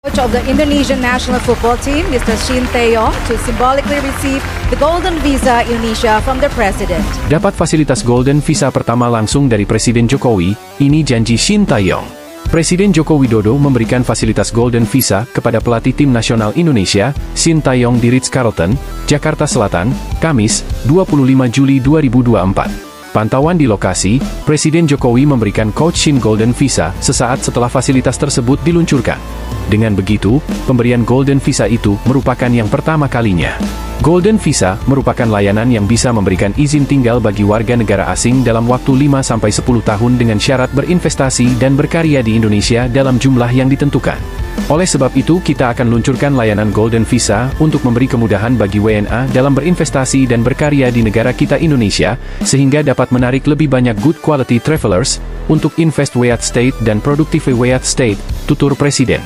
Coach of the Indonesian national football team, Mr. Shin Tae-yong, to symbolically receive the Golden Visa Indonesia from the President. Dapat fasilitas Golden Visa pertama langsung dari Presiden Jokowi, ini janji Shin Tae-yong. Presiden Joko Widodo memberikan fasilitas Golden Visa kepada pelatih tim nasional Indonesia, Shin Tae-yong di Ritz-Carlton, Jakarta Selatan, Kamis, 25 Juli 2024. Pantauan di lokasi, Presiden Jokowi memberikan Coach Shin Golden Visa sesaat setelah fasilitas tersebut diluncurkan. Dengan begitu, pemberian Golden Visa itu merupakan yang pertama kalinya. Golden Visa merupakan layanan yang bisa memberikan izin tinggal bagi warga negara asing dalam waktu 5-10 tahun dengan syarat berinvestasi dan berkarya di Indonesia dalam jumlah yang ditentukan. Oleh sebab itu, kita akan luncurkan layanan Golden Visa untuk memberi kemudahan bagi WNA dalam berinvestasi dan berkarya di negara kita Indonesia, sehingga dapat menarik lebih banyak good quality travelers untuk invest Wayat State dan produktif Wayat State, tutur Presiden.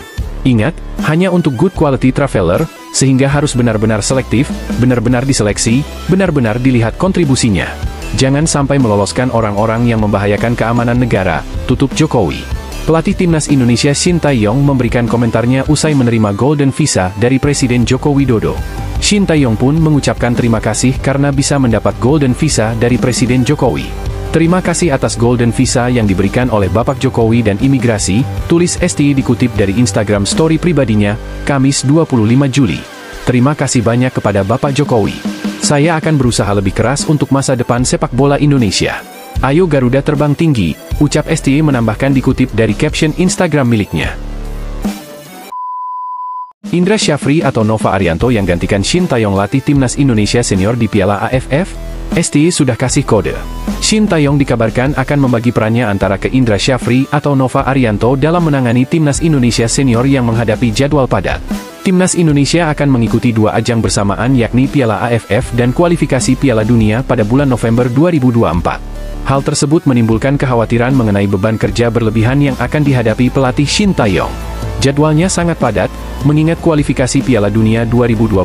Ingat, hanya untuk good quality traveler, sehingga harus benar-benar selektif, benar-benar diseleksi, benar-benar dilihat kontribusinya. Jangan sampai meloloskan orang-orang yang membahayakan keamanan negara, tutup Jokowi. Pelatih Timnas Indonesia Shin Tae-yong memberikan komentarnya usai menerima Golden Visa dari Presiden Joko Widodo. Shin Tae-yong pun mengucapkan terima kasih karena bisa mendapat Golden Visa dari Presiden Jokowi. Terima kasih atas Golden Visa yang diberikan oleh Bapak Jokowi dan Imigrasi, tulis STY dikutip dari Instagram story pribadinya, Kamis 25 Juli. Terima kasih banyak kepada Bapak Jokowi. Saya akan berusaha lebih keras untuk masa depan sepak bola Indonesia. Ayo Garuda terbang tinggi, ucap STY menambahkan dikutip dari caption Instagram miliknya. Indra Syafri atau Nova Arianto yang gantikan Shin Tae-yong latih Timnas Indonesia Senior di Piala AFF? STY sudah kasih kode. Shin Tae-yong dikabarkan akan membagi perannya antara ke Indra Syafri atau Nova Arianto dalam menangani Timnas Indonesia Senior yang menghadapi jadwal padat. Timnas Indonesia akan mengikuti dua ajang bersamaan yakni Piala AFF dan kualifikasi Piala Dunia pada bulan November 2024. Hal tersebut menimbulkan kekhawatiran mengenai beban kerja berlebihan yang akan dihadapi pelatih Shin Tae-yong. Jadwalnya sangat padat, mengingat kualifikasi Piala Dunia 2026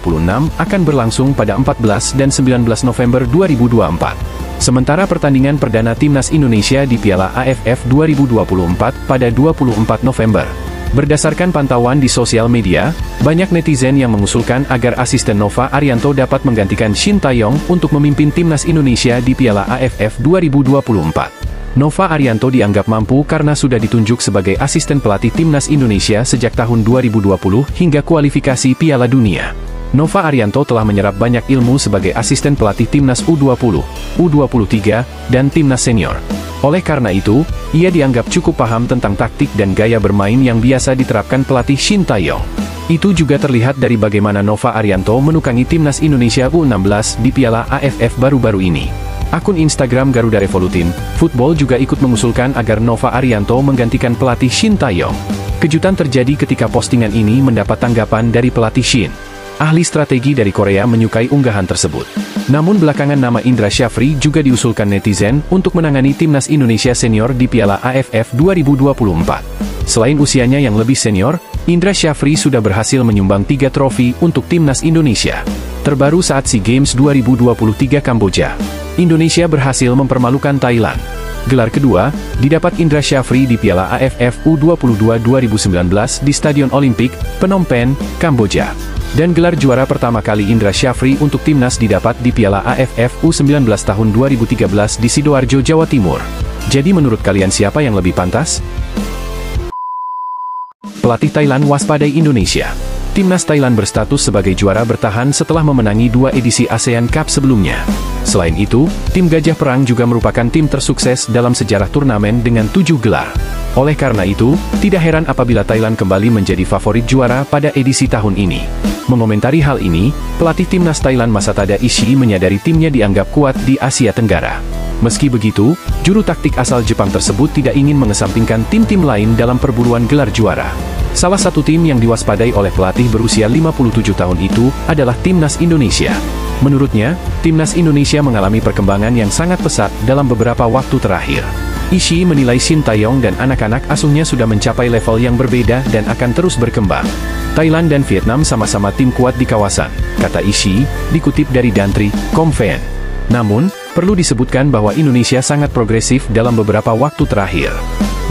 akan berlangsung pada 14 dan 19 November 2024. Sementara pertandingan perdana Timnas Indonesia di Piala AFF 2024 pada 24 November. Berdasarkan pantauan di sosial media, banyak netizen yang mengusulkan agar asisten Nova Arianto dapat menggantikan Shin Tae-yong untuk memimpin Timnas Indonesia di Piala AFF 2024. Nova Arianto dianggap mampu karena sudah ditunjuk sebagai asisten pelatih Timnas Indonesia sejak tahun 2020 hingga kualifikasi Piala Dunia. Nova Arianto telah menyerap banyak ilmu sebagai asisten pelatih Timnas U20, U23, dan Timnas Senior. Oleh karena itu, ia dianggap cukup paham tentang taktik dan gaya bermain yang biasa diterapkan pelatih Shin Tae-yong. Itu juga terlihat dari bagaimana Nova Arianto menukangi Timnas Indonesia U16 di Piala AFF baru-baru ini. Akun Instagram Garuda Revolutin Football juga ikut mengusulkan agar Nova Arianto menggantikan pelatih Shin Tae-yong. Kejutan terjadi ketika postingan ini mendapat tanggapan dari pelatih Shin. Ahli strategi dari Korea menyukai unggahan tersebut. Namun belakangan nama Indra Syafri juga diusulkan netizen untuk menangani Timnas Indonesia Senior di Piala AFF 2024. Selain usianya yang lebih senior, Indra Syafri sudah berhasil menyumbang 3 trofi untuk Timnas Indonesia. Terbaru saat SEA Games 2023 Kamboja. Indonesia berhasil mempermalukan Thailand. Gelar kedua, didapat Indra Syafri di Piala AFF U22 2019 di Stadion Olimpik, Phnom Penh, Kamboja. Dan gelar juara pertama kali Indra Syafri untuk Timnas didapat di Piala AFF U19 tahun 2013 di Sidoarjo, Jawa Timur. Jadi menurut kalian siapa yang lebih pantas? Pelatih Thailand waspadai Indonesia. Timnas Thailand berstatus sebagai juara bertahan setelah memenangi 2 edisi ASEAN Cup sebelumnya. Selain itu, tim Gajah Perang juga merupakan tim tersukses dalam sejarah turnamen dengan 7 gelar. Oleh karena itu, tidak heran apabila Thailand kembali menjadi favorit juara pada edisi tahun ini. Mengomentari hal ini, pelatih Timnas Thailand Masatada Ishii menyadari timnya dianggap kuat di Asia Tenggara. Meski begitu, juru taktik asal Jepang tersebut tidak ingin mengesampingkan tim-tim lain dalam perburuan gelar juara. Salah satu tim yang diwaspadai oleh pelatih berusia 57 tahun itu adalah Timnas Indonesia. Menurutnya, Timnas Indonesia mengalami perkembangan yang sangat pesat dalam beberapa waktu terakhir. Ishii menilai Shin Tae-yong dan anak-anak asuhnya sudah mencapai level yang berbeda dan akan terus berkembang. Thailand dan Vietnam sama-sama tim kuat di kawasan, kata Ishii, dikutip dari Dantri, Komfen. Namun, Perlu disebutkan bahwa Indonesia sangat progresif dalam beberapa waktu terakhir.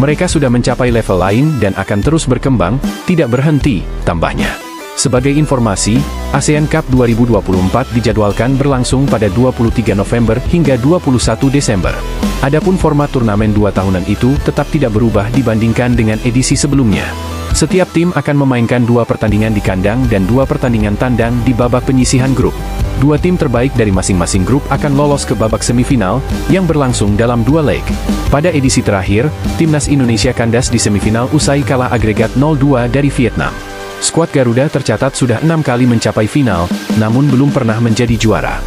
Mereka sudah mencapai level lain dan akan terus berkembang, tidak berhenti, tambahnya. Sebagai informasi, ASEAN Cup 2024 dijadwalkan berlangsung pada 23 November hingga 21 Desember. Adapun format turnamen 2 tahunan itu tetap tidak berubah dibandingkan dengan edisi sebelumnya. Setiap tim akan memainkan 2 pertandingan di kandang dan 2 pertandingan tandang di babak penyisihan grup. 2 tim terbaik dari masing-masing grup akan lolos ke babak semifinal, yang berlangsung dalam 2 leg. Pada edisi terakhir, Timnas Indonesia kandas di semifinal usai kalah agregat 0-2 dari Vietnam. Skuad Garuda tercatat sudah 6 kali mencapai final, namun belum pernah menjadi juara.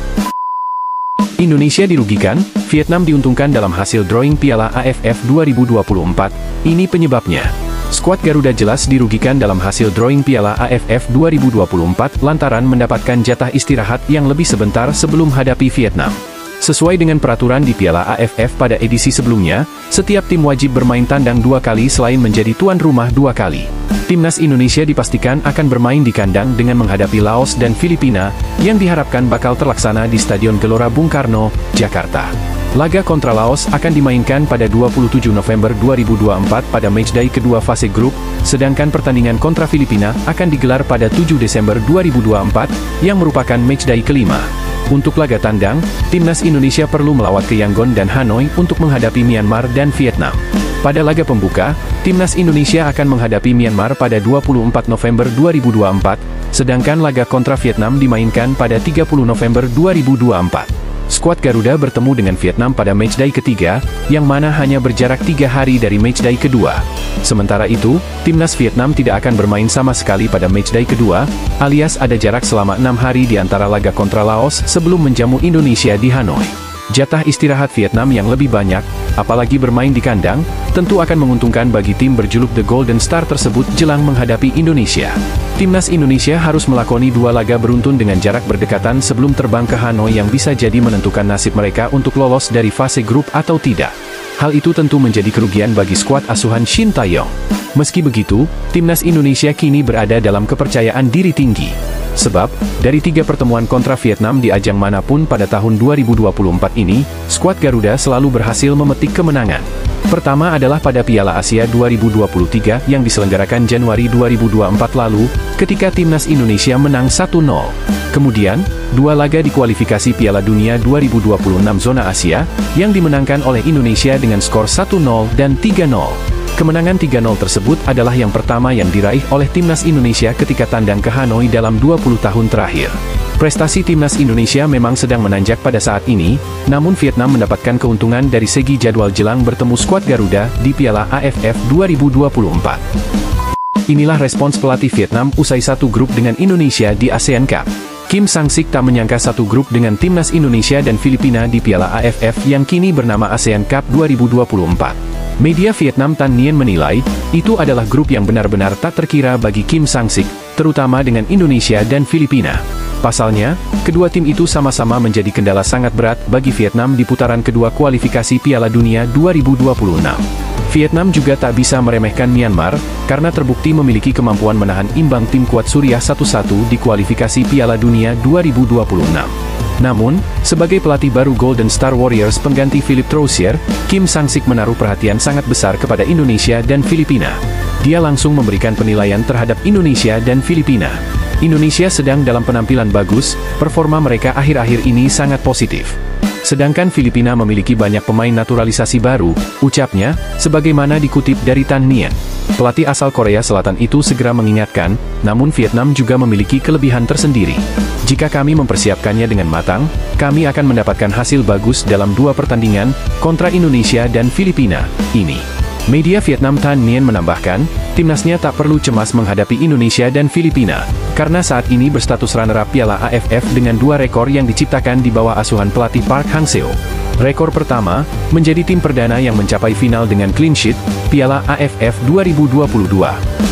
Indonesia dirugikan, Vietnam diuntungkan dalam hasil drawing Piala AFF 2024, ini penyebabnya. Skuad Garuda jelas dirugikan dalam hasil drawing Piala AFF 2024 lantaran mendapatkan jatah istirahat yang lebih sebentar sebelum hadapi Vietnam. Sesuai dengan peraturan di Piala AFF pada edisi sebelumnya, setiap tim wajib bermain tandang 2 kali selain menjadi tuan rumah 2 kali. Timnas Indonesia dipastikan akan bermain di kandang dengan menghadapi Laos dan Filipina, yang diharapkan bakal terlaksana di Stadion Gelora Bung Karno, Jakarta. Laga kontra Laos akan dimainkan pada 27 November 2024 pada matchday kedua fase grup, sedangkan pertandingan kontra Filipina akan digelar pada 7 Desember 2024, yang merupakan matchday kelima. Untuk laga tandang, Timnas Indonesia perlu melawat ke Yangon dan Hanoi untuk menghadapi Myanmar dan Vietnam. Pada laga pembuka, Timnas Indonesia akan menghadapi Myanmar pada 24 November 2024, sedangkan laga kontra Vietnam dimainkan pada 30 November 2024. Skuad Garuda bertemu dengan Vietnam pada matchday ketiga, yang mana hanya berjarak 3 hari dari matchday kedua. Sementara itu, Timnas Vietnam tidak akan bermain sama sekali pada matchday kedua, alias ada jarak selama 6 hari di antara laga kontra Laos sebelum menjamu Indonesia di Hanoi. Jatah istirahat Vietnam yang lebih banyak, apalagi bermain di kandang, tentu akan menguntungkan bagi tim berjuluk The Golden Star tersebut jelang menghadapi Indonesia. Timnas Indonesia harus melakoni 2 laga beruntun dengan jarak berdekatan sebelum terbang ke Hanoi yang bisa jadi menentukan nasib mereka untuk lolos dari fase grup atau tidak. Hal itu tentu menjadi kerugian bagi skuad asuhan Shin Tae-yong. Meski begitu, Timnas Indonesia kini berada dalam kepercayaan diri tinggi. Sebab, dari 3 pertemuan kontra Vietnam di ajang manapun pada tahun 2024 ini, skuad Garuda selalu berhasil memetik kemenangan. Pertama adalah pada Piala Asia 2023 yang diselenggarakan Januari 2024 lalu, ketika Timnas Indonesia menang 1-0. Kemudian, 2 laga di kualifikasi Piala Dunia 2026 zona Asia, yang dimenangkan oleh Indonesia dengan skor 1-0 dan 3-0. Kemenangan 3-0 tersebut adalah yang pertama yang diraih oleh Timnas Indonesia ketika tandang ke Hanoi dalam 20 tahun terakhir. Prestasi Timnas Indonesia memang sedang menanjak pada saat ini, namun Vietnam mendapatkan keuntungan dari segi jadwal jelang bertemu skuad Garuda di Piala AFF 2024. Inilah respons pelatih Vietnam usai satu grup dengan Indonesia di ASEAN Cup. Kim Sang-sik tak menyangka satu grup dengan Timnas Indonesia dan Filipina di Piala AFF yang kini bernama ASEAN Cup 2024. Media Vietnam Tan Nien menilai, itu adalah grup yang benar-benar tak terkira bagi Kim Sang-sik, terutama dengan Indonesia dan Filipina. Pasalnya, kedua tim itu sama-sama menjadi kendala sangat berat bagi Vietnam di putaran kedua kualifikasi Piala Dunia 2026. Vietnam juga tak bisa meremehkan Myanmar, karena terbukti memiliki kemampuan menahan imbang tim kuat Suriah 1-1 di kualifikasi Piala Dunia 2026. Namun, sebagai pelatih baru Golden Star Warriors pengganti Philip Troussier, Kim Sang-sik menaruh perhatian sangat besar kepada Indonesia dan Filipina. Dia langsung memberikan penilaian terhadap Indonesia dan Filipina. Indonesia sedang dalam penampilan bagus, performa mereka akhir-akhir ini sangat positif. Sedangkan Filipina memiliki banyak pemain naturalisasi baru, ucapnya, sebagaimana dikutip dari Tan Nien. Pelatih asal Korea Selatan itu segera mengingatkan, namun Vietnam juga memiliki kelebihan tersendiri. Jika kami mempersiapkannya dengan matang, kami akan mendapatkan hasil bagus dalam 2 pertandingan, kontra Indonesia dan Filipina, ini. Media Vietnam Tan Nien menambahkan, timnasnya tak perlu cemas menghadapi Indonesia dan Filipina, karena saat ini berstatus runner-up Piala AFF dengan 2 rekor yang diciptakan di bawah asuhan pelatih Park Hang-seo. Rekor pertama, menjadi tim perdana yang mencapai final dengan clean sheet, Piala AFF 2022.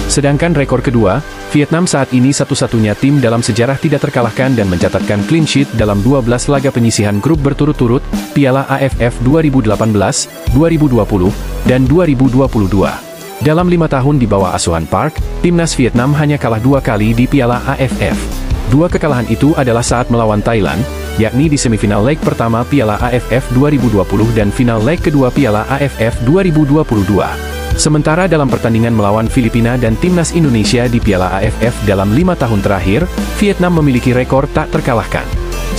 Sedangkan rekor kedua, Vietnam saat ini satu-satunya tim dalam sejarah tidak terkalahkan dan mencatatkan clean sheet dalam 12 laga penyisihan grup berturut-turut, Piala AFF 2018, 2020, dan 2022. Dalam 5 tahun di bawah asuhan Park, timnas Vietnam hanya kalah 2 kali di Piala AFF. 2 kekalahan itu adalah saat melawan Thailand, yakni di semifinal leg pertama Piala AFF 2020 dan final leg kedua Piala AFF 2022. Sementara dalam pertandingan melawan Filipina dan timnas Indonesia di Piala AFF dalam 5 tahun terakhir, Vietnam memiliki rekor tak terkalahkan.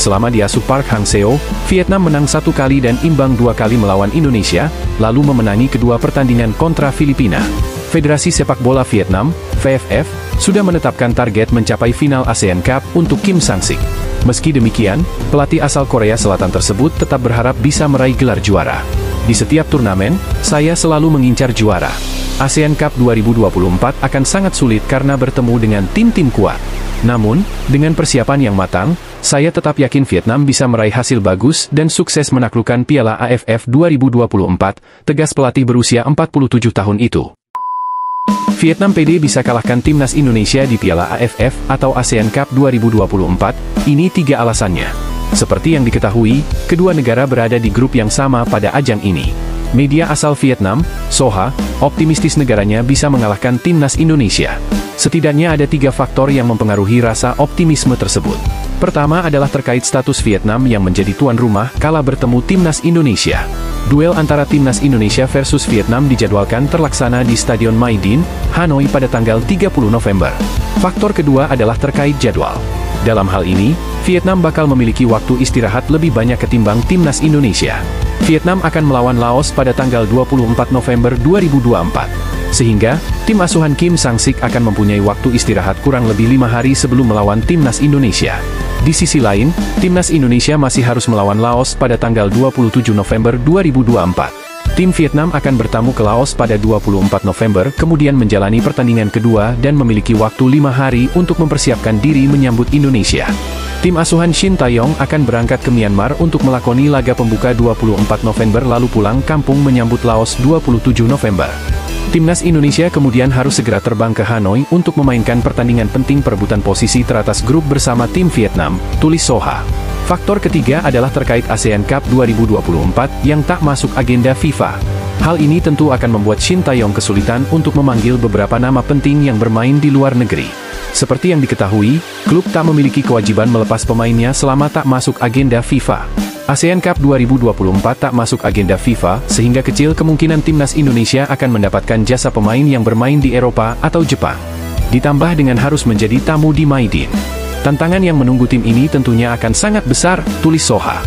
Selama diasuh Park Hang-seo, Vietnam menang 1 kali dan imbang 2 kali melawan Indonesia, lalu memenangi kedua pertandingan kontra Filipina. Federasi Sepak Bola Vietnam, VFF, sudah menetapkan target mencapai final ASEAN Cup untuk Kim Sang-sik. Meski demikian, pelatih asal Korea Selatan tersebut tetap berharap bisa meraih gelar juara. Di setiap turnamen, saya selalu mengincar juara. ASEAN Cup 2024 akan sangat sulit karena bertemu dengan tim-tim kuat. Namun, dengan persiapan yang matang, saya tetap yakin Vietnam bisa meraih hasil bagus dan sukses menaklukkan Piala AFF 2024, tegas pelatih berusia 47 tahun itu. Vietnam pede bisa kalahkan timnas Indonesia di Piala AFF atau ASEAN Cup 2024, ini 3 alasannya. Seperti yang diketahui, kedua negara berada di grup yang sama pada ajang ini. Media asal Vietnam, Soha, optimistis negaranya bisa mengalahkan timnas Indonesia. Setidaknya ada 3 faktor yang mempengaruhi rasa optimisme tersebut. Pertama adalah terkait status Vietnam yang menjadi tuan rumah kala bertemu timnas Indonesia. Duel antara timnas Indonesia versus Vietnam dijadwalkan terlaksana di Stadion Mai Dinh, Hanoi pada tanggal 30 November. Faktor kedua adalah terkait jadwal. Dalam hal ini, Vietnam bakal memiliki waktu istirahat lebih banyak ketimbang timnas Indonesia. Vietnam akan melawan Laos pada tanggal 24 November 2024. Sehingga, tim asuhan Kim Sang-sik akan mempunyai waktu istirahat kurang lebih 5 hari sebelum melawan timnas Indonesia. Di sisi lain, timnas Indonesia masih harus melawan Laos pada tanggal 27 November 2024. Tim Vietnam akan bertamu ke Laos pada 24 November, kemudian menjalani pertandingan kedua dan memiliki waktu 5 hari untuk mempersiapkan diri menyambut Indonesia. Tim asuhan Shin Tae-yong akan berangkat ke Myanmar untuk melakoni laga pembuka 24 November lalu pulang kampung menyambut Laos 27 November. Timnas Indonesia kemudian harus segera terbang ke Hanoi untuk memainkan pertandingan penting perebutan posisi teratas grup bersama tim Vietnam, tulis Soha. Faktor ketiga adalah terkait ASEAN Cup 2024 yang tak masuk agenda FIFA. Hal ini tentu akan membuat Shin Tae-yong kesulitan untuk memanggil beberapa nama penting yang bermain di luar negeri. Seperti yang diketahui, klub tak memiliki kewajiban melepas pemainnya selama tak masuk agenda FIFA. ASEAN Cup 2024 tak masuk agenda FIFA, sehingga kecil kemungkinan timnas Indonesia akan mendapatkan jasa pemain yang bermain di Eropa atau Jepang. Ditambah dengan harus menjadi tamu di Mai Dinh. Tantangan yang menunggu tim ini tentunya akan sangat besar, tulis Soha.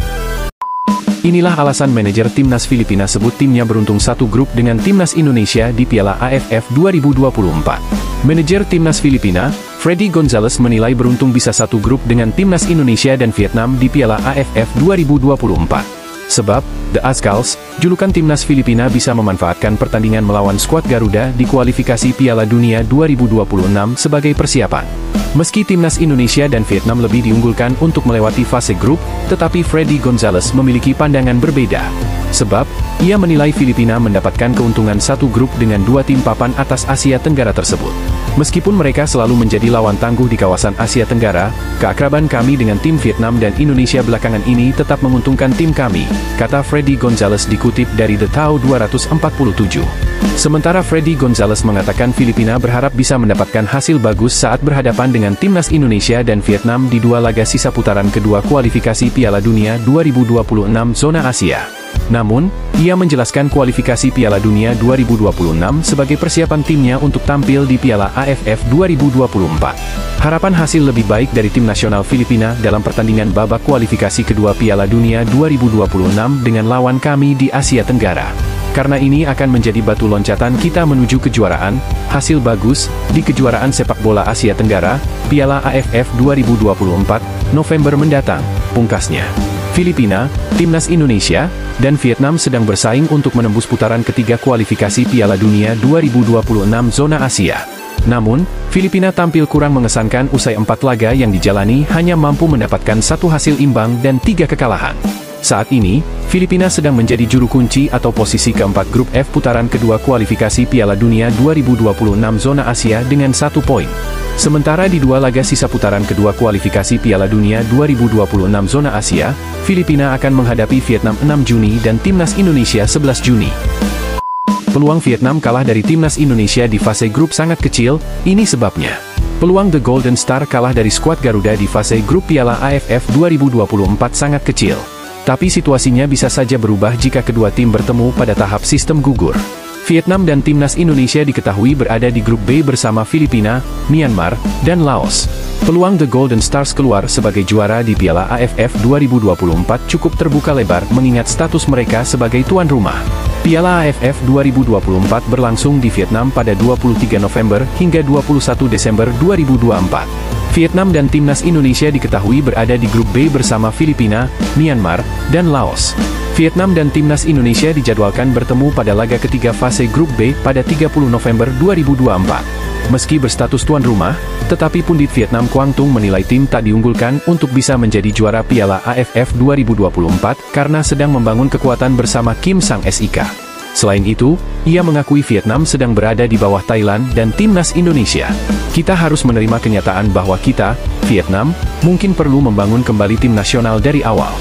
Inilah alasan manajer timnas Filipina sebut timnya beruntung satu grup dengan timnas Indonesia di Piala AFF 2024. Manajer timnas Filipina, Freddy Gonzalez menilai beruntung bisa satu grup dengan timnas Indonesia dan Vietnam di Piala AFF 2024. Sebab, The Azkals, julukan timnas Filipina bisa memanfaatkan pertandingan melawan skuad Garuda di kualifikasi Piala Dunia 2026 sebagai persiapan. Meski timnas Indonesia dan Vietnam lebih diunggulkan untuk melewati fase grup, tetapi Freddy Gonzalez memiliki pandangan berbeda. Sebab, ia menilai Filipina mendapatkan keuntungan satu grup dengan 2 tim papan atas Asia Tenggara tersebut. Meskipun mereka selalu menjadi lawan tangguh di kawasan Asia Tenggara, keakraban kami dengan tim Vietnam dan Indonesia belakangan ini tetap menguntungkan tim kami, kata Freddy Gonzalez dikutip dari The Tao 247. Sementara Freddy Gonzalez mengatakan Filipina berharap bisa mendapatkan hasil bagus saat berhadapan dengan timnas Indonesia dan Vietnam di 2 laga sisa putaran kedua kualifikasi Piala Dunia 2026 zona Asia. Namun, ia menjelaskan kualifikasi Piala Dunia 2026 sebagai persiapan timnya untuk tampil di Piala AFF 2024. Harapan hasil lebih baik dari tim nasional Filipina dalam pertandingan babak kualifikasi kedua Piala Dunia 2026 dengan lawan kami di Asia Tenggara. Karena ini akan menjadi batu loncatan kita menuju kejuaraan, hasil bagus, di kejuaraan sepak bola Asia Tenggara, Piala AFF 2024, November mendatang, pungkasnya. Filipina, timnas Indonesia, dan Vietnam sedang bersaing untuk menembus putaran ketiga kualifikasi Piala Dunia 2026 zona Asia. Namun, Filipina tampil kurang mengesankan usai 4 laga yang dijalani hanya mampu mendapatkan 1 hasil imbang dan 3 kekalahan. Saat ini, Filipina sedang menjadi juru kunci atau posisi keempat grup F putaran kedua kualifikasi Piala Dunia 2026 zona Asia dengan 1 poin. Sementara di 2 laga sisa putaran kedua kualifikasi Piala Dunia 2026 zona Asia, Filipina akan menghadapi Vietnam 6 Juni dan timnas Indonesia 11 Juni. Peluang Vietnam kalah dari timnas Indonesia di fase grup sangat kecil, ini sebabnya. Peluang The Golden Star kalah dari skuad Garuda di fase grup Piala AFF 2024 sangat kecil. Tapi situasinya bisa saja berubah jika kedua tim bertemu pada tahap sistem gugur. Vietnam dan timnas Indonesia diketahui berada di grup B bersama Filipina, Myanmar, dan Laos. Peluang The Golden Stars keluar sebagai juara di Piala AFF 2024 cukup terbuka lebar mengingat status mereka sebagai tuan rumah. Piala AFF 2024 berlangsung di Vietnam pada 23 November hingga 21 Desember 2024. Vietnam dan timnas Indonesia diketahui berada di grup B bersama Filipina, Myanmar, dan Laos. Vietnam dan timnas Indonesia dijadwalkan bertemu pada laga ketiga fase grup B pada 30 November 2024. Meski berstatus tuan rumah, tetapi pundit Vietnam Quang Tung menilai tim tak diunggulkan untuk bisa menjadi juara Piala AFF 2024 karena sedang membangun kekuatan bersama Kim Sang-sik. Selain itu, ia mengakui Vietnam sedang berada di bawah Thailand dan timnas Indonesia. Kita harus menerima kenyataan bahwa kita, Vietnam, mungkin perlu membangun kembali tim nasional dari awal.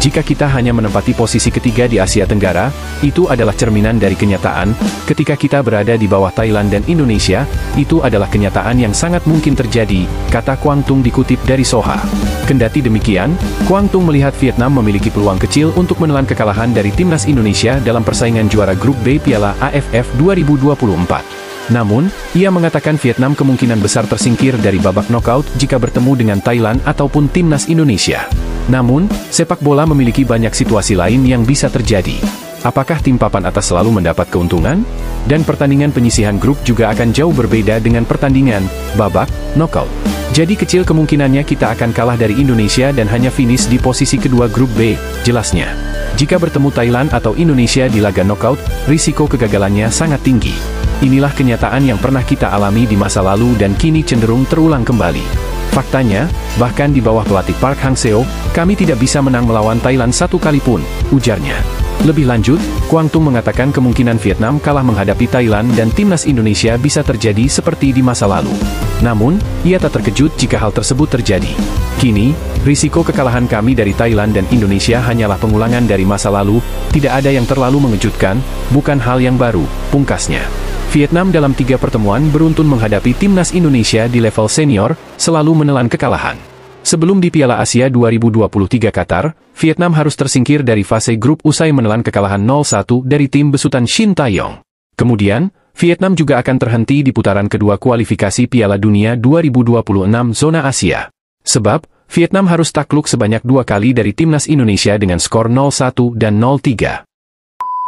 Jika kita hanya menempati posisi ketiga di Asia Tenggara, itu adalah cerminan dari kenyataan, ketika kita berada di bawah Thailand dan Indonesia, itu adalah kenyataan yang sangat mungkin terjadi, kata Quang Tung dikutip dari Soha. Kendati demikian, Quang Tung melihat Vietnam memiliki peluang kecil untuk menelan kekalahan dari timnas Indonesia dalam persaingan juara grup B Piala AFF 2024. Namun, ia mengatakan Vietnam kemungkinan besar tersingkir dari babak knockout jika bertemu dengan Thailand ataupun timnas Indonesia. Namun, sepak bola memiliki banyak situasi lain yang bisa terjadi. Apakah tim papan atas selalu mendapat keuntungan? Dan pertandingan penyisihan grup juga akan jauh berbeda dengan pertandingan babak knockout. Jadi kecil kemungkinannya kita akan kalah dari Indonesia dan hanya finish di posisi kedua grup B, jelasnya. Jika bertemu Thailand atau Indonesia di laga knockout, risiko kegagalannya sangat tinggi. Inilah kenyataan yang pernah kita alami di masa lalu dan kini cenderung terulang kembali. Faktanya, bahkan di bawah pelatih Park Hang-seo, kami tidak bisa menang melawan Thailand satu kali pun, ujarnya. Lebih lanjut, Quang Tung mengatakan kemungkinan Vietnam kalah menghadapi Thailand dan timnas Indonesia bisa terjadi seperti di masa lalu. Namun, ia tak terkejut jika hal tersebut terjadi. Kini, risiko kekalahan kami dari Thailand dan Indonesia hanyalah pengulangan dari masa lalu, tidak ada yang terlalu mengejutkan, bukan hal yang baru, pungkasnya. Vietnam dalam 3 pertemuan beruntun menghadapi timnas Indonesia di level senior, selalu menelan kekalahan. Sebelum di Piala Asia 2023 Qatar, Vietnam harus tersingkir dari fase grup usai menelan kekalahan 0-1 dari tim besutan Shin Tae-yong. Kemudian, Vietnam juga akan terhenti di putaran kedua kualifikasi Piala Dunia 2026 zona Asia. Sebab, Vietnam harus takluk sebanyak 2 kali dari timnas Indonesia dengan skor 0-1 dan 0-3.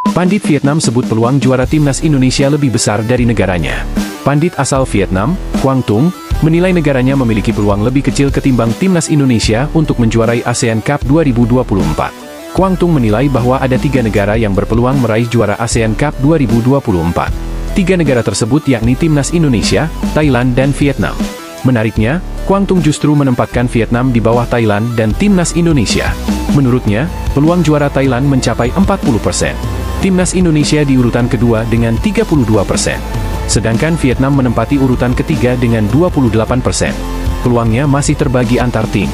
Pandit Vietnam sebut peluang juara timnas Indonesia lebih besar dari negaranya. Pandit asal Vietnam, Quang Tung, menilai negaranya memiliki peluang lebih kecil ketimbang timnas Indonesia untuk menjuarai ASEAN Cup 2024. Quang Tung menilai bahwa ada 3 negara yang berpeluang meraih juara ASEAN Cup 2024. 3 negara tersebut yakni timnas Indonesia, Thailand dan Vietnam. Menariknya, Quang Tung justru menempatkan Vietnam di bawah Thailand dan timnas Indonesia. Menurutnya, peluang juara Thailand mencapai 40%. Timnas Indonesia di urutan kedua dengan 32%. Sedangkan Vietnam menempati urutan ketiga dengan 28%. Peluangnya masih terbagi antar tim.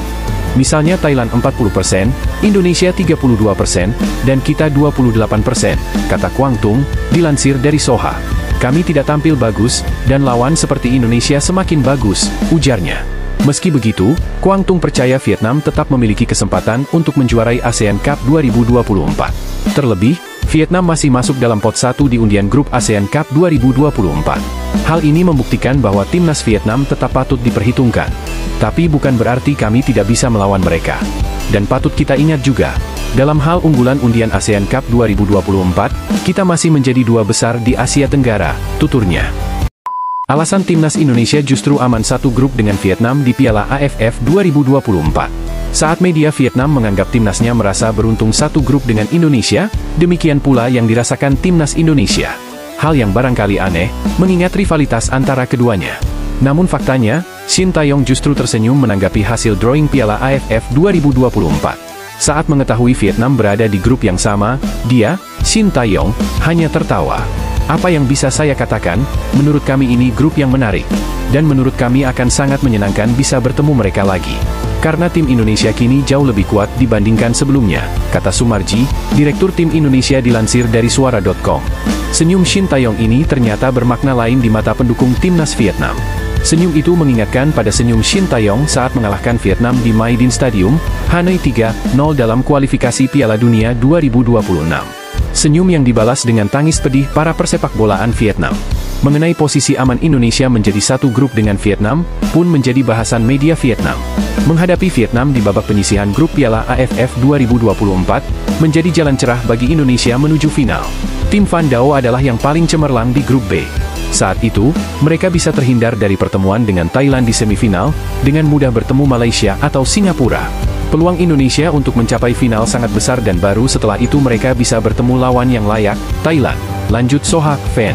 Misalnya Thailand 40%, Indonesia 32%, dan kita 28%, kata Quang Tung, dilansir dari Soha. Kami tidak tampil bagus, dan lawan seperti Indonesia semakin bagus, ujarnya. Meski begitu, Quang Tung percaya Vietnam tetap memiliki kesempatan untuk menjuarai ASEAN Cup 2024. Terlebih, Vietnam masih masuk dalam pot 1 di undian grup ASEAN Cup 2024. Hal ini membuktikan bahwa timnas Vietnam tetap patut diperhitungkan. Tapi bukan berarti kami tidak bisa melawan mereka. Dan patut kita ingat juga, dalam hal unggulan undian ASEAN Cup 2024, kita masih menjadi 2 besar di Asia Tenggara, tuturnya. Alasan timnas Indonesia justru aman satu grup dengan Vietnam di Piala AFF 2024. Saat media Vietnam menganggap timnasnya merasa beruntung satu grup dengan Indonesia, demikian pula yang dirasakan timnas Indonesia. Hal yang barangkali aneh, mengingat rivalitas antara keduanya. Namun faktanya, Shin Tae-yong justru tersenyum menanggapi hasil drawing Piala AFF 2024. Saat mengetahui Vietnam berada di grup yang sama, dia, Shin Tae-yong, hanya tertawa. Apa yang bisa saya katakan, menurut kami ini grup yang menarik. Dan menurut kami akan sangat menyenangkan bisa bertemu mereka lagi. Karena tim Indonesia kini jauh lebih kuat dibandingkan sebelumnya, kata Sumarji, Direktur Tim Indonesia dilansir dari Suara.com. Senyum Shin Tae-yong ini ternyata bermakna lain di mata pendukung timnas Vietnam. Senyum itu mengingatkan pada senyum Shin Tae-yong saat mengalahkan Vietnam di My Dinh Stadium, Hanoi 3-0 dalam kualifikasi Piala Dunia 2026. Senyum yang dibalas dengan tangis pedih para persepak bolaan Vietnam. Mengenai posisi aman Indonesia menjadi satu grup dengan Vietnam, pun menjadi bahasan media Vietnam. Menghadapi Vietnam di babak penyisihan grup Piala AFF 2024, menjadi jalan cerah bagi Indonesia menuju final. Tim Van Dao adalah yang paling cemerlang di grup B. Saat itu, mereka bisa terhindar dari pertemuan dengan Thailand di semifinal, dengan mudah bertemu Malaysia atau Singapura. Peluang Indonesia untuk mencapai final sangat besar dan baru setelah itu mereka bisa bertemu lawan yang layak, Thailand. Lanjut Sohak Fan.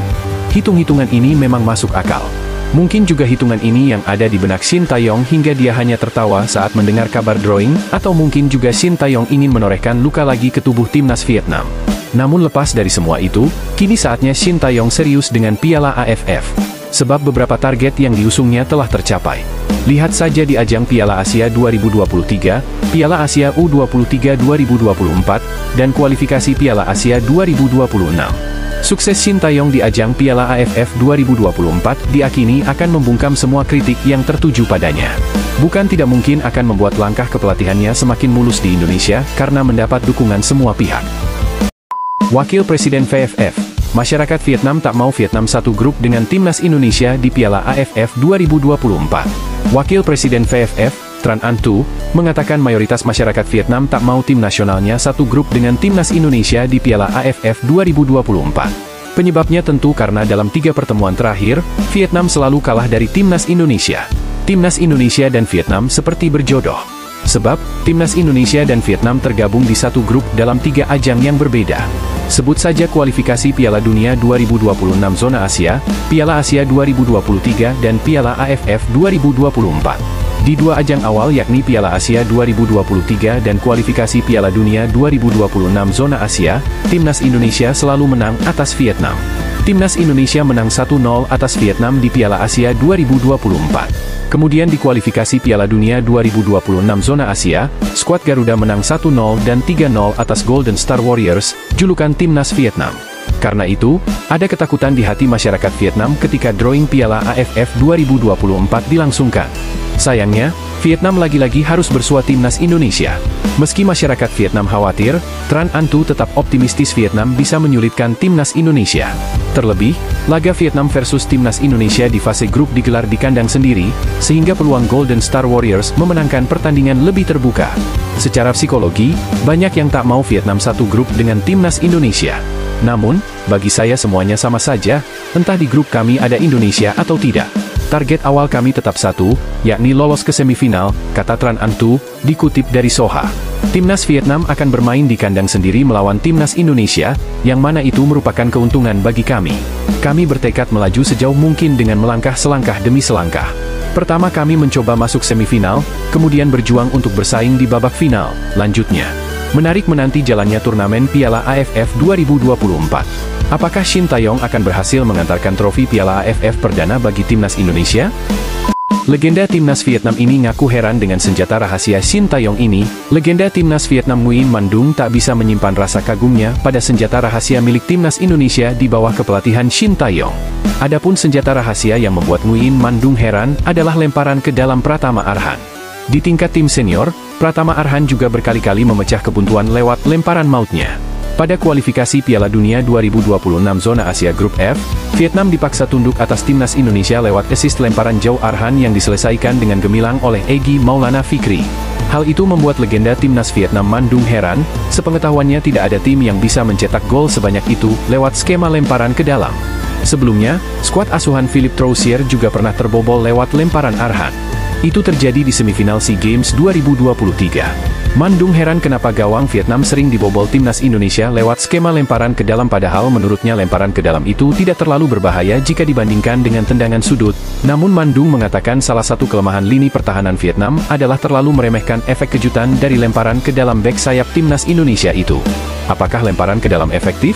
Hitung-hitungan ini memang masuk akal. Mungkin juga hitungan ini yang ada di benak Shin Tae-yong hingga dia hanya tertawa saat mendengar kabar drawing, atau mungkin juga Shin Tae-yong ingin menorehkan luka lagi ke tubuh timnas Vietnam. Namun lepas dari semua itu, kini saatnya Shin Tae-yong serius dengan Piala AFF. Sebab beberapa target yang diusungnya telah tercapai. Lihat saja di ajang Piala Asia 2023, Piala Asia U23 2024, dan kualifikasi Piala Asia 2026. Sukses Shin Tae-yong di ajang Piala AFF 2024 diakini akan membungkam semua kritik yang tertuju padanya. Bukan tidak mungkin akan membuat langkah kepelatihannya semakin mulus di Indonesia karena mendapat dukungan semua pihak. Wakil Presiden VFF, masyarakat Vietnam tak mau Vietnam satu grup dengan timnas Indonesia di Piala AFF 2024. Wakil Presiden VFF, Tran Anh Tu, mengatakan mayoritas masyarakat Vietnam tak mau tim nasionalnya satu grup dengan timnas Indonesia di Piala AFF 2024. Penyebabnya tentu karena dalam 3 pertemuan terakhir, Vietnam selalu kalah dari timnas Indonesia. Timnas Indonesia dan Vietnam seperti berjodoh. Sebab, timnas Indonesia dan Vietnam tergabung di satu grup dalam 3 ajang yang berbeda. Sebut saja kualifikasi Piala Dunia 2026 Zona Asia, Piala Asia 2023 dan Piala AFF 2024. Di 2 ajang awal yakni Piala Asia 2023 dan kualifikasi Piala Dunia 2026 Zona Asia, timnas Indonesia selalu menang atas Vietnam. Timnas Indonesia menang 1-0 atas Vietnam di Piala Asia 2024. Kemudian di kualifikasi Piala Dunia 2026 Zona Asia, skuad Garuda menang 1-0 dan 3-0 atas Golden Star Warriors, julukan timnas Vietnam. Karena itu, ada ketakutan di hati masyarakat Vietnam ketika drawing Piala AFF 2024 dilangsungkan. Sayangnya, Vietnam lagi-lagi harus bersua timnas Indonesia. Meski masyarakat Vietnam khawatir, Tran Anh Tu tetap optimistis Vietnam bisa menyulitkan timnas Indonesia. Terlebih, laga Vietnam versus timnas Indonesia di fase grup digelar di kandang sendiri, sehingga peluang Golden Star Warriors memenangkan pertandingan lebih terbuka. Secara psikologi, banyak yang tak mau Vietnam satu grup dengan timnas Indonesia. Namun, bagi saya semuanya sama saja, entah di grup kami ada Indonesia atau tidak. Target awal kami tetap satu, yakni lolos ke semifinal, kata Tran Anh Tu, dikutip dari Soha. Timnas Vietnam akan bermain di kandang sendiri melawan timnas Indonesia, yang mana itu merupakan keuntungan bagi kami. Kami bertekad melaju sejauh mungkin dengan melangkah selangkah demi selangkah. Pertama kami mencoba masuk semifinal, kemudian berjuang untuk bersaing di babak final, lanjutnya. Menarik menanti jalannya turnamen Piala AFF 2024. Apakah Shin Tae-yong akan berhasil mengantarkan trofi Piala AFF perdana bagi timnas Indonesia? Legenda timnas Vietnam ini ngaku heran dengan senjata rahasia Shin Tae-yong ini. Legenda timnas Vietnam Nguyen Man Dung tak bisa menyimpan rasa kagumnya pada senjata rahasia milik timnas Indonesia di bawah kepelatihan Shin Tae-yong. Adapun senjata rahasia yang membuat Nguyen Man Dung heran adalah lemparan ke dalam Pratama Arhan. Di tingkat tim senior, Pratama Arhan juga berkali-kali memecah kebuntuan lewat lemparan mautnya. Pada kualifikasi Piala Dunia 2026 Zona Asia Grup F, Vietnam dipaksa tunduk atas timnas Indonesia lewat assist lemparan jauh Arhan yang diselesaikan dengan gemilang oleh Egy Maulana Fikri. Hal itu membuat legenda timnas Vietnam Man Dung heran, sepengetahuannya tidak ada tim yang bisa mencetak gol sebanyak itu lewat skema lemparan ke dalam. Sebelumnya, skuad asuhan Philippe Troussier juga pernah terbobol lewat lemparan Arhan. Itu terjadi di semifinal SEA Games 2023. Man Dung heran kenapa gawang Vietnam sering dibobol timnas Indonesia lewat skema lemparan ke dalam padahal menurutnya lemparan ke dalam itu tidak terlalu berbahaya jika dibandingkan dengan tendangan sudut. Namun Man Dung mengatakan salah satu kelemahan lini pertahanan Vietnam adalah terlalu meremehkan efek kejutan dari lemparan ke dalam bek sayap timnas Indonesia itu. Apakah lemparan ke dalam efektif?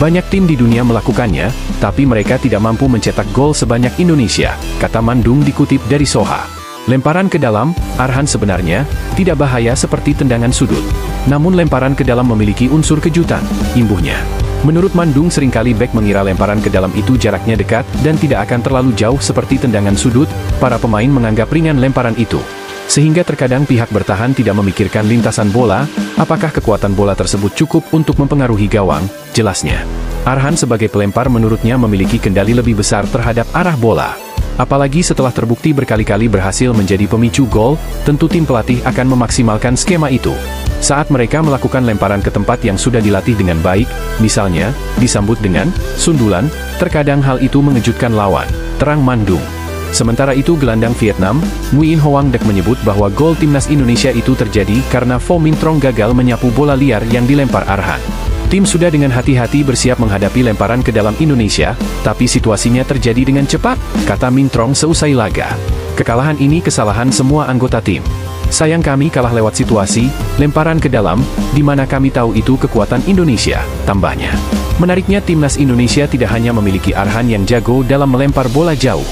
Banyak tim di dunia melakukannya, tapi mereka tidak mampu mencetak gol sebanyak Indonesia, kata Man Dung dikutip dari Soha. Lemparan ke dalam, Arhan sebenarnya, tidak bahaya seperti tendangan sudut. Namun lemparan ke dalam memiliki unsur kejutan, imbuhnya. Menurut Mandung, seringkali bek mengira lemparan ke dalam itu jaraknya dekat dan tidak akan terlalu jauh seperti tendangan sudut. Para pemain menganggap ringan lemparan itu, sehingga terkadang pihak bertahan tidak memikirkan lintasan bola. Apakah kekuatan bola tersebut cukup untuk mempengaruhi gawang? Jelasnya, Arhan sebagai pelempar menurutnya memiliki kendali lebih besar terhadap arah bola. Apalagi setelah terbukti berkali-kali berhasil menjadi pemicu gol, tentu tim pelatih akan memaksimalkan skema itu. Saat mereka melakukan lemparan ke tempat yang sudah dilatih dengan baik, misalnya, disambut dengan sundulan, terkadang hal itu mengejutkan lawan, terang Mandung. Sementara itu gelandang Vietnam, Nguyen Hoang Dek menyebut bahwa gol timnas Indonesia itu terjadi karena Pho Minh Trong gagal menyapu bola liar yang dilempar Arhan. Tim sudah dengan hati-hati bersiap menghadapi lemparan ke dalam Indonesia, tapi situasinya terjadi dengan cepat, kata Minh Trong seusai laga. Kekalahan ini kesalahan semua anggota tim. Sayang kami kalah lewat situasi, lemparan ke dalam, di mana kami tahu itu kekuatan Indonesia, tambahnya. Menariknya timnas Indonesia tidak hanya memiliki Arhan yang jago dalam melempar bola jauh.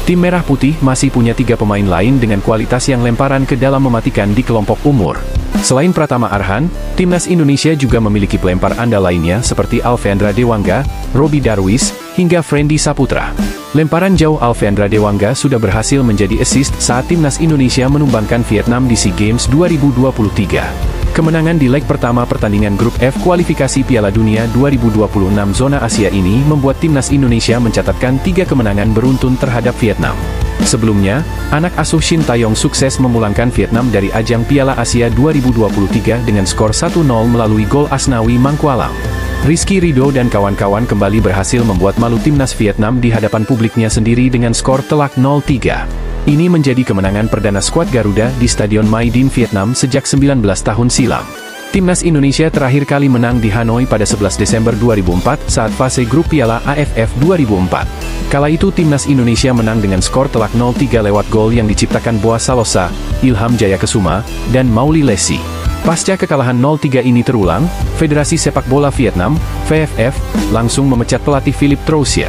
Tim Merah Putih masih punya 3 pemain lain dengan kualitas yang lemparan ke dalam mematikan di kelompok umur. Selain Pratama Arhan, timnas Indonesia juga memiliki pelempar andal lainnya seperti Alfeandra Dewangga, Robbie Darwis, hingga Friendly Saputra. Lemparan jauh Alfeandra Dewangga sudah berhasil menjadi assist saat timnas Indonesia menumbangkan Vietnam di SEA Games 2023. Kemenangan di leg pertama pertandingan grup F kualifikasi Piala Dunia 2026 zona Asia ini membuat timnas Indonesia mencatatkan 3 kemenangan beruntun terhadap Vietnam. Sebelumnya, anak asuh Shin Tae-yong sukses memulangkan Vietnam dari ajang Piala Asia 2023 dengan skor 1-0 melalui gol Asnawi Mangkualam. Rizky Ridho dan kawan-kawan kembali berhasil membuat malu timnas Vietnam di hadapan publiknya sendiri dengan skor telak 0-3. Ini menjadi kemenangan perdana skuad Garuda di Stadion Mai Dinh, Vietnam sejak 19 tahun silam. Timnas Indonesia terakhir kali menang di Hanoi pada 11 Desember 2004 saat fase grup Piala AFF 2004. Kala itu timnas Indonesia menang dengan skor telak 0-3 lewat gol yang diciptakan Boa Salosa, Ilham Jayakesuma, dan Mauli Lesi. Pasca kekalahan 0-3 ini terulang, Federasi Sepak Bola Vietnam, VFF, langsung memecat pelatih Philippe Troussier.